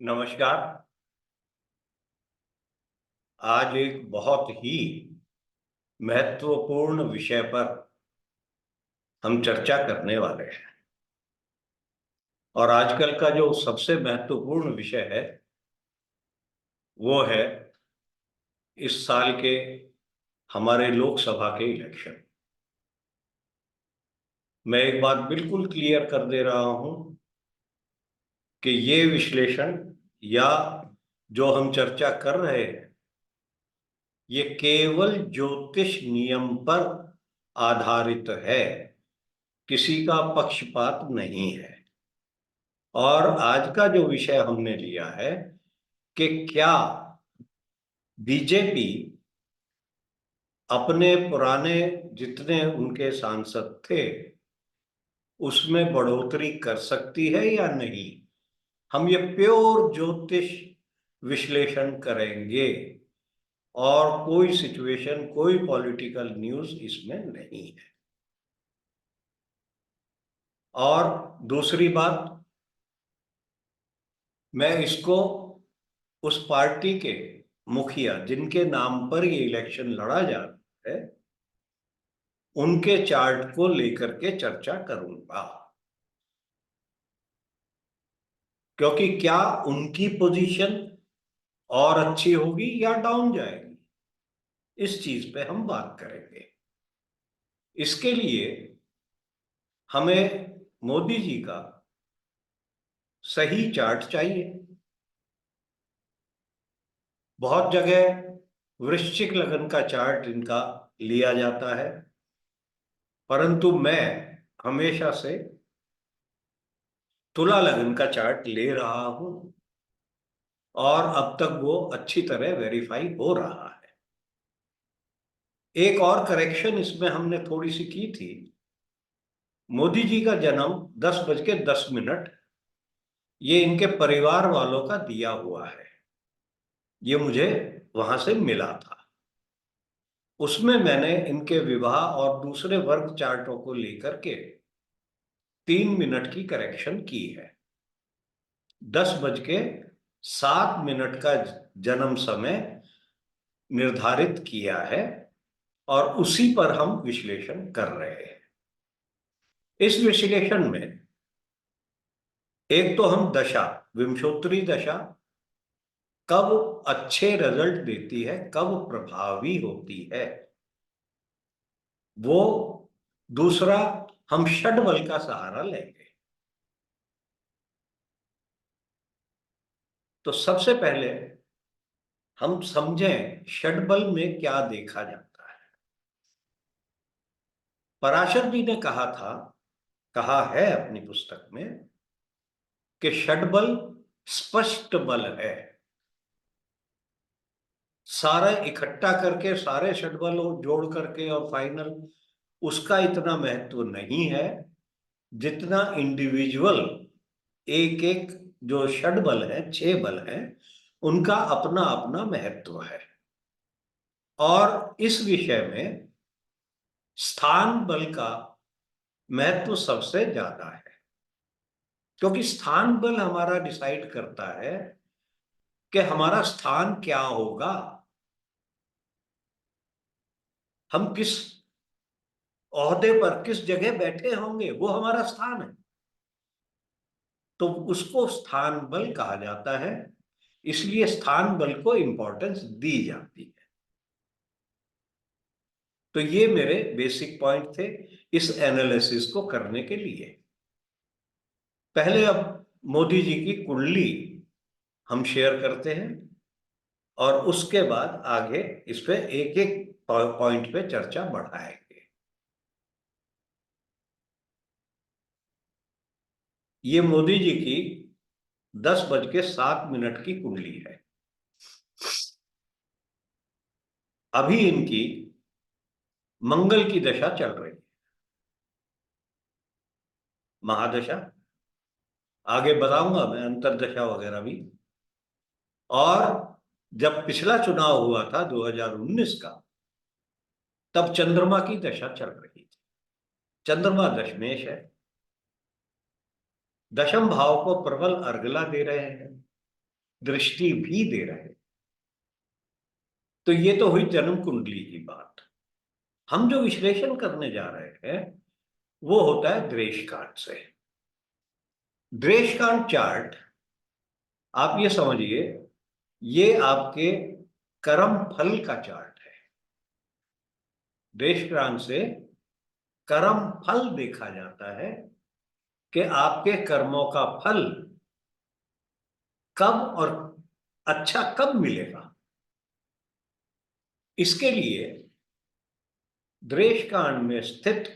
नमस्कार। आज एक बहुत ही महत्वपूर्ण विषय पर हम चर्चा करने वाले हैं। और आजकल का जो सबसे महत्वपूर्ण विषय है वो है इस साल के हमारे लोकसभा के इलेक्शन। मैं एक बात बिल्कुल क्लियर कर दे रहा हूं कि ये विश्लेषण या जो हम चर्चा कर रहे हैं ये केवल ज्योतिष नियम पर आधारित है, किसी का पक्षपात नहीं है। और आज का जो विषय हमने लिया है कि क्या बीजेपी अपने पुराने जितने उनके सांसद थे उसमें बढ़ोतरी कर सकती है या नहीं। हम ये प्योर ज्योतिष विश्लेषण करेंगे और कोई सिचुएशन, कोई पॉलिटिकल न्यूज इसमें नहीं है। और दूसरी बात, मैं इसको उस पार्टी के मुखिया जिनके नाम पर ये इलेक्शन लड़ा जा रहा है उनके चार्ट को लेकर के चर्चा करूंगा, क्योंकि क्या उनकी पोजीशन और अच्छी होगी या डाउन जाएगी, इस चीज पे हम बात करेंगे। इसके लिए हमें मोदी जी का सही चार्ट चाहिए। बहुत जगह वृश्चिक लगन का चार्ट इनका लिया जाता है, परंतु मैं हमेशा से तुला लगन का चार्ट ले रहा हूं और अब तक वो अच्छी तरह वेरीफाई हो रहा है। एक और करेक्शन इसमें हमने थोड़ी सी की थी। मोदी जी का जन्म 10:10 ये इनके परिवार वालों का दिया हुआ है, ये मुझे वहां से मिला था। उसमें मैंने इनके विवाह और दूसरे वर्ग चार्टों को लेकर के 3 मिनट की करेक्शन की है। 10:07 का जन्म समय निर्धारित किया है और उसी पर हम विश्लेषण कर रहे हैं। इस विश्लेषण में एक तो हम दशा, विंशोत्तरी दशा कब अच्छे रिजल्ट देती है, कब प्रभावी होती है, वो दूसरा हम षड्बल का सहारा लेंगे। तो सबसे पहले हम समझें षड्बल में क्या देखा जाता है। पराशर जी ने कहा है अपनी पुस्तक में कि षड्बल स्पष्ट बल है। सारा इकट्ठा करके सारे षड्बल जोड़ करके और फाइनल, उसका इतना महत्व नहीं है जितना इंडिविजुअल एक एक जो षड्बल है, 6 बल है, उनका अपना अपना महत्व है। और इस विषय में स्थान बल का महत्व सबसे ज्यादा है, क्योंकि स्थान बल हमारा डिसाइड करता है कि हमारा स्थान क्या होगा, हम किस ओहदे पर किस जगह बैठे होंगे, वो हमारा स्थान है। तो उसको स्थान बल कहा जाता है, इसलिए स्थान बल को इंपॉर्टेंस दी जाती है। तो ये मेरे बेसिक पॉइंट थे इस एनालिसिस को करने के लिए। पहले अब मोदी जी की कुंडली हम शेयर करते हैं और उसके बाद आगे इस पे एक एक पॉइंट पे चर्चा बढ़ाएंगे। ये मोदी जी की 10:07 की कुंडली है। अभी इनकी मंगल की दशा चल रही है, महादशा। आगे बताऊंगा मैं अंतरदशा वगैरह भी। और जब पिछला चुनाव हुआ था 2019 का, तब चंद्रमा की दशा चल रही थी। चंद्रमा दशमेश है, दशम भाव को प्रबल अर्गला दे रहे हैं। दृष्टि भी दे रहे। तो ये तो हुई जन्म कुंडली की बात। हम जो विश्लेषण करने जा रहे हैं वो होता है दृष्टांत से। दृष्टांत चार्ट, आप ये समझिए, ये आपके कर्म फल का चार्ट है। दृष्टांत से कर्म फल देखा जाता है कि आपके कर्मों का फल कब और अच्छा कब मिलेगा। इसके लिए दृष्टांत में स्थित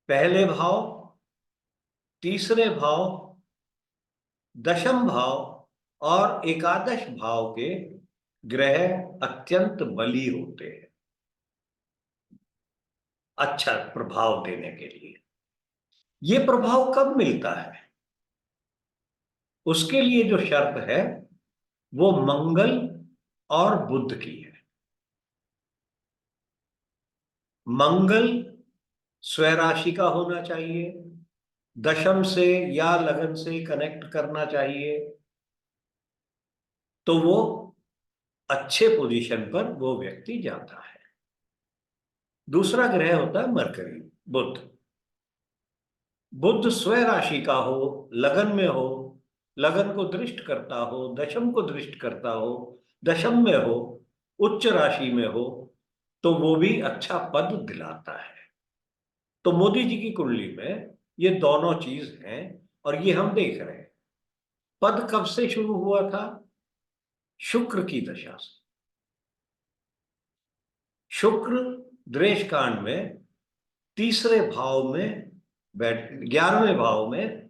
पहले भाव, तीसरे भाव, दशम भाव और एकादश भाव के ग्रह अत्यंत बली होते हैं अच्छा प्रभाव देने के लिए। ये प्रभाव कब मिलता है, उसके लिए जो शर्त है वो मंगल और बुध की है। मंगल स्वराशि का होना चाहिए, दशम से या लगन से कनेक्ट करना चाहिए, तो वो अच्छे पोजीशन पर वो व्यक्ति जाता है। दूसरा ग्रह होता है मरकरी, बुध। बुध स्वराशि का हो, लगन में हो, लगन को दृष्ट करता हो, दशम को दृष्ट करता हो, दशम में हो, उच्च राशि में हो, तो वो भी अच्छा पद दिलाता है। तो मोदी जी की कुंडली में ये दोनों चीज हैं और ये हम देख रहे हैं। पद कब से शुरू हुआ था? शुक्र की दशा से। शुक्र दृष कांड में तीसरे भाव में बैठ 11वें भाव में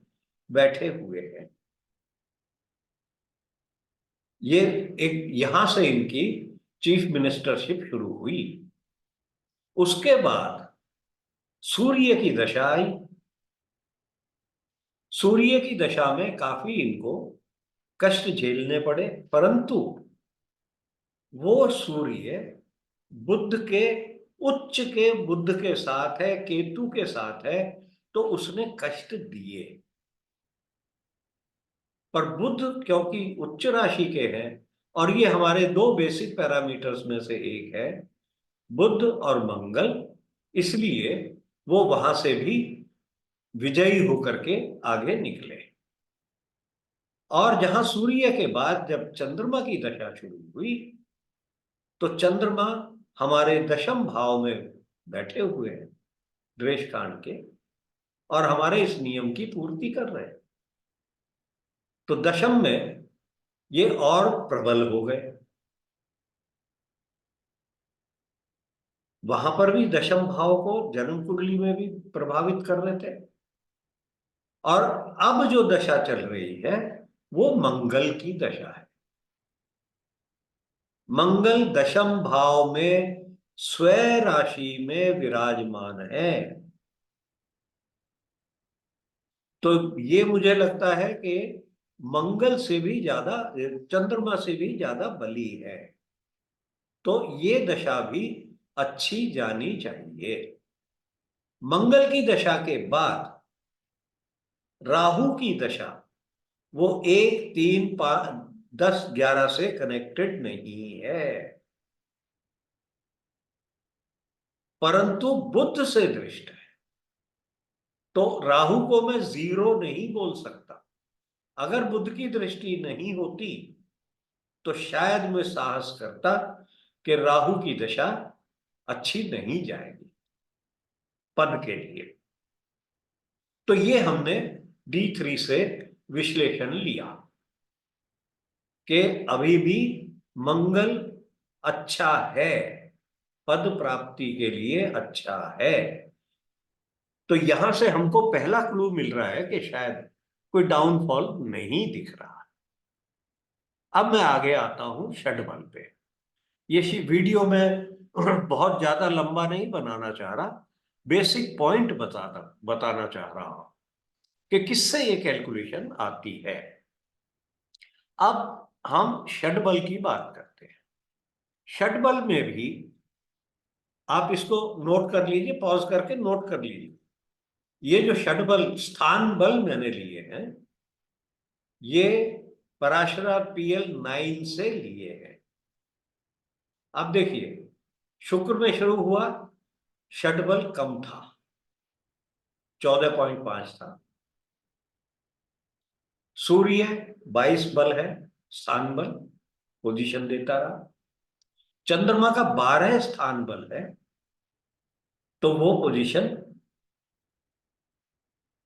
बैठे हुए हैं। ये एक यहां से इनकी चीफ मिनिस्टरशिप शुरू हुई। उसके बाद सूर्य की दशा आई। सूर्य की दशा में काफी इनको कष्ट झेलने पड़े, परंतु वो सूर्य बुध के उच्च के बुध के साथ है, केतु के साथ है, तो उसने कष्ट दिए। पर बुध क्योंकि उच्च राशि के हैं और ये हमारे दो बेसिक पैरामीटर्स में से एक है बुध और मंगल, इसलिए वो वहां से भी विजयी होकर के आगे निकले। और जहां सूर्य के बाद जब चंद्रमा की दशा शुरू हुई तो चंद्रमा हमारे दशम भाव में बैठे हुए हैं द्वेष कांड के, और हमारे इस नियम की पूर्ति कर रहे हैं। तो दशम में ये और प्रबल हो गए। वहां पर भी दशम भाव को जन्म कुंडली में भी प्रभावित कर रहे थे। और अब जो दशा चल रही है वो मंगल की दशा है। मंगल दशम भाव में स्व राशि में विराजमान है। तो ये मुझे लगता है कि मंगल से भी ज्यादा, चंद्रमा से भी ज्यादा बली है। तो ये दशा भी अच्छी जानी चाहिए। मंगल की दशा के बाद राहु की दशा, वो 1, 3, 5, 10, 11 से कनेक्टेड नहीं है, परंतु बुध से दृष्ट है। तो राहु को मैं जीरो नहीं बोल सकता। अगर बुध की दृष्टि नहीं होती तो शायद मैं साहस करता कि राहु की दशा अच्छी नहीं जाएगी पद के लिए। तो ये हमने D3 से विश्लेषण लिया कि अभी भी मंगल अच्छा है, पद प्राप्ति के लिए अच्छा है। तो यहां से हमको पहला क्लू मिल रहा है कि शायद कोई डाउनफॉल नहीं दिख रहा। अब मैं आगे आता हूं षटबल पे। ये वीडियो में बहुत ज्यादा लंबा नहीं बनाना चाह रहा, बेसिक पॉइंट बताना चाह रहा हूं कि किससे ये कैलकुलेशन आती है। अब हम षटबल की बात करते हैं। षटबल में भी आप इसको नोट कर लीजिए, पॉज करके नोट कर लीजिए। ये जो षटबल स्थान बल मैंने लिए हैं, ये पराशरा PL 9 से लिए हैं। अब देखिए, शुक्र में शुरू हुआ, षटबल कम था, 14.5 था। सूर्य 22 बल है, स्थान बल, पोजीशन देता रहा। चंद्रमा का 12 स्थान बल है, तो वो पोजीशन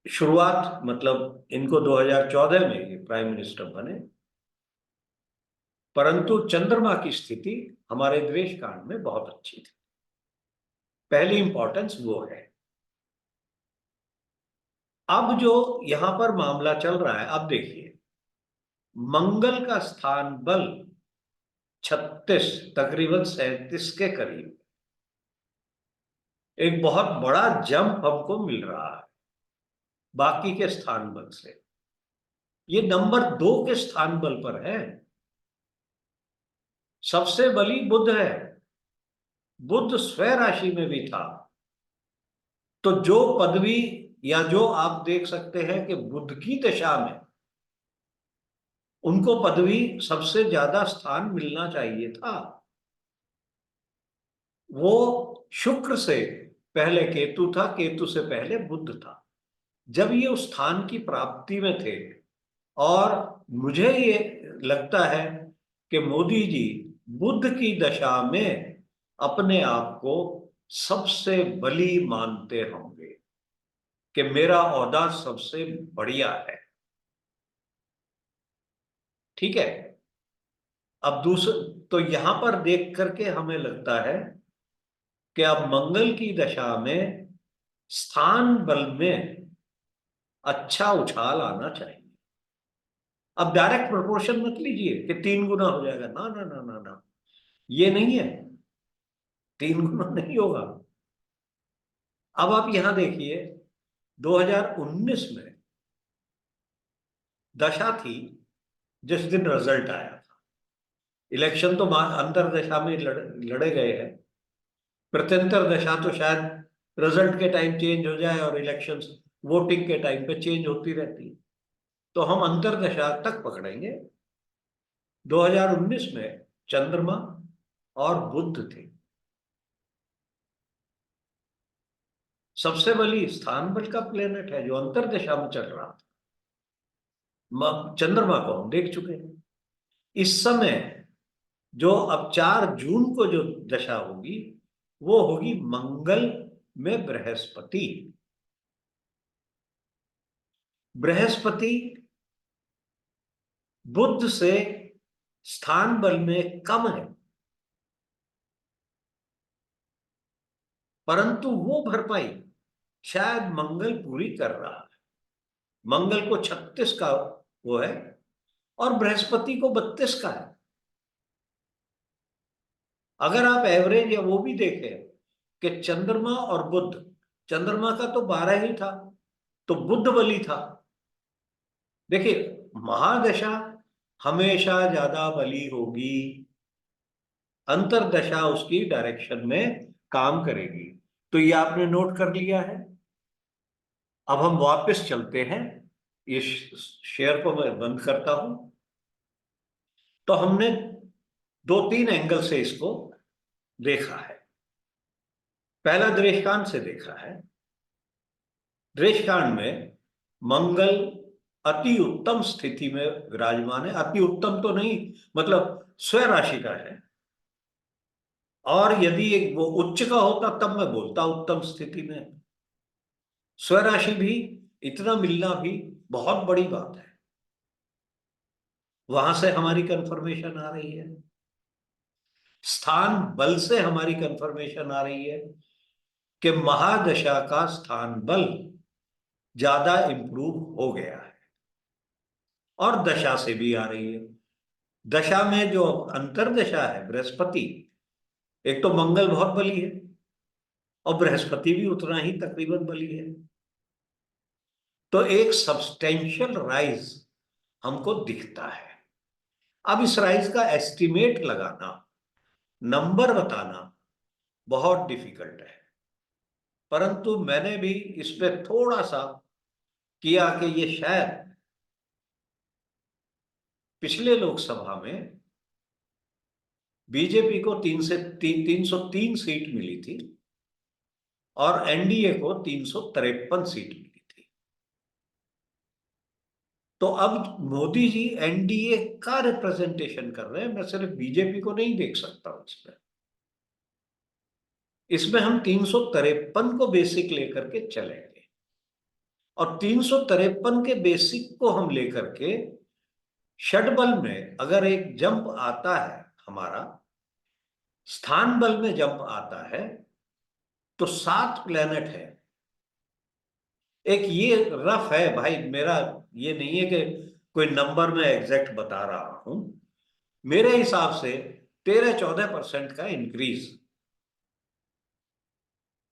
शुरुआत, मतलब इनको 2014 में ये प्राइम मिनिस्टर बने, परंतु चंद्रमा की स्थिति हमारे देश काल में बहुत अच्छी थी। पहली इंपॉर्टेंस वो है। अब जो यहां पर मामला चल रहा है, अब देखिए, मंगल का स्थान बल 36, तकरीबन 37 के करीब, एक बहुत बड़ा जंप हमको मिल रहा है बाकी के स्थान बल से। ये नंबर 2 के स्थान बल पर है। सबसे बली बुध है, बुध स्वयं राशि में भी था। तो जो पदवी, या जो आप देख सकते हैं कि बुध की दशा में उनको पदवी सबसे ज्यादा स्थान मिलना चाहिए था, वो शुक्र से पहले केतु था, केतु से पहले बुध था। जब ये उस स्थान की प्राप्ति में थे, और मुझे ये लगता है कि मोदी जी बुध की दशा में अपने आप को सबसे बली मानते होंगे कि मेरा ओहदा सबसे बढ़िया है। ठीक है। अब दूसरा, तो यहां पर देख करके हमें लगता है कि अब मंगल की दशा में स्थान बल में अच्छा उछाल आना चाहिए। अब डायरेक्ट प्रोपोर्शन मत लीजिए कि 3 गुना हो जाएगा, ना ना ना ना ना, ये नहीं है, 3 गुना नहीं होगा। अब आप यहां देखिए, 2019 में दशा थी जिस दिन रिजल्ट आया था। इलेक्शन तो अंतर दशा में लड़े गए हैं, प्रत्यंतर दशा तो शायद रिजल्ट के टाइम चेंज हो जाए, और इलेक्शंस वोटिंग के टाइम पे चेंज होती रहती है, तो हम अंतर दशा तक पकड़ेंगे। 2019 में चंद्रमा और बुध थे। सबसे बड़ी स्थान बल का प्लेनेट है जो अंतर दशा में चल रहा था। चंद्रमा को हम देख चुके हैं। इस समय जो अब 4 जून को जो दशा होगी, वो होगी मंगल में बृहस्पति। बृहस्पति बुध से स्थान बल में कम है, परंतु वो भरपाई शायद मंगल पूरी कर रहा है। मंगल को 36 का वो है, और बृहस्पति को 32 का है। अगर आप एवरेज या वो भी देखें कि चंद्रमा और बुध, चंद्रमा का तो 12 ही था, तो बुध बली था। देखिए, महादशा हमेशा ज्यादा बली होगी, अंतरदशा उसकी डायरेक्शन में काम करेगी। तो ये आपने नोट कर लिया है। अब हम वापस चलते हैं, इस शेयर को मैं बंद करता हूं। तो हमने 2-3 एंगल से इसको देखा है। पहला दृष्टांत से देखा है। दृष्टांत में मंगल अति उत्तम स्थिति में विराजमान है। अति उत्तम तो नहीं, मतलब स्वयं राशि का है, और यदि एक वो उच्च का होता तब मैं बोलता उत्तम स्थिति में। स्वयं राशि भी इतना मिलना भी बहुत बड़ी बात है। वहां से हमारी कंफर्मेशन आ रही है, स्थान बल से हमारी कंफर्मेशन आ रही है कि महादशा का स्थान बल ज्यादा इंप्रूव हो गया है, और दशा से भी आ रही है। दशा में जो अंतर दशा है बृहस्पति, एक तो मंगल बहुत बली है, और बृहस्पति भी उतना ही तकरीबन बली है। तो एक सब्सटेंशियल राइज हमको दिखता है। अब इस राइज का एस्टिमेट लगाना, नंबर बताना बहुत डिफिकल्ट है, परंतु मैंने भी इस पे थोड़ा सा किया कि ये शायद पिछले लोकसभा में बीजेपी को 303 सीट मिली थी और एनडीए को 353 सीट मिली थी। तो अब मोदी जी एनडीए का रिप्रेजेंटेशन कर रहे हैं, मैं सिर्फ बीजेपी को नहीं देख सकता उसमें। इसमें हम 353 को बेसिक लेकर के चलेंगे और 353 के बेसिक को हम लेकर के षटबल में अगर एक जंप आता है, हमारा स्थान बल में जंप आता है, तो 7 प्लेनेट है। एक ये रफ है भाई, मेरा ये नहीं है कि कोई नंबर में एग्जैक्ट बता रहा हूं। मेरे हिसाब से 13-14% का इंक्रीज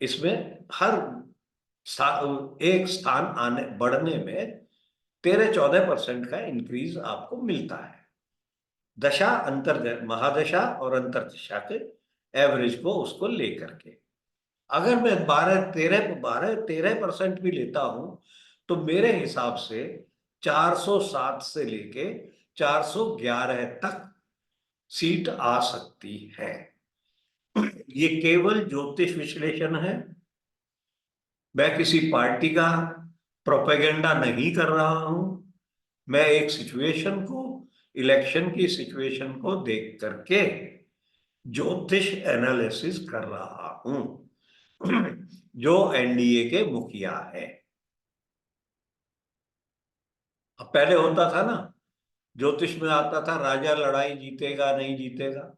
इसमें हर एक स्थान आने बढ़ने में 13-14% का इंक्रीज आपको मिलता है। दशा अंतर महादशा और अंतरदशा के एवरेज को उसको लेकर के अगर मैं 12-13% भी लेता हूं तो मेरे हिसाब से 407 से लेके 411 तक सीट आ सकती है। ये केवल ज्योतिष विश्लेषण है, मैं किसी पार्टी का प्रोपेगेंडा नहीं कर रहा हूं। मैं एक सिचुएशन को, इलेक्शन की सिचुएशन को देख करके ज्योतिष एनालिसिस कर रहा हूं। जो एनडीए के मुखिया है। अब पहले होता था ना, ज्योतिष में आता था राजा लड़ाई जीतेगा नहीं जीतेगा,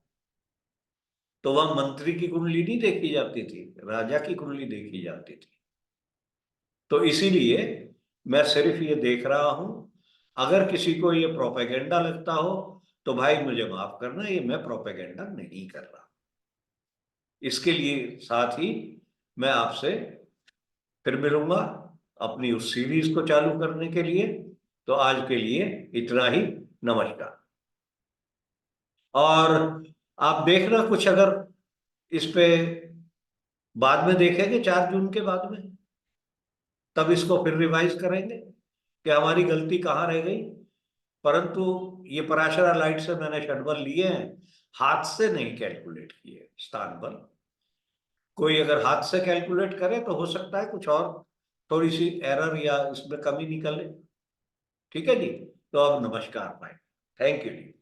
तो वह मंत्री की कुंडली नहीं देखी जाती थी, राजा की कुंडली देखी जाती थी। तो इसीलिए मैं सिर्फ ये देख रहा हूं। अगर किसी को ये प्रोपेगेंडा लगता हो तो भाई मुझे माफ करना, ये मैं प्रोपेगेंडा नहीं कर रहा। इसके लिए साथ ही मैं आपसे फिर मिलूंगा अपनी उस सीरीज को चालू करने के लिए। तो आज के लिए इतना ही। नमस्कार। और आप देखना कुछ अगर इस पे बाद में देखेंगे 4 जून के बाद में, तब इसको फिर रिवाइज करेंगे कि हमारी गलती कहाँ रह गई। परंतु ये पराशरा लाइट से मैंने षटबल लिए हैं, हाथ से नहीं कैलकुलेट किए स्थान बल। कोई अगर हाथ से कैलकुलेट करे तो हो सकता है कुछ और थोड़ी सी एरर या इसमें कमी निकले। ठीक है जी। तो अब नमस्कार भाई, थैंक यू जी।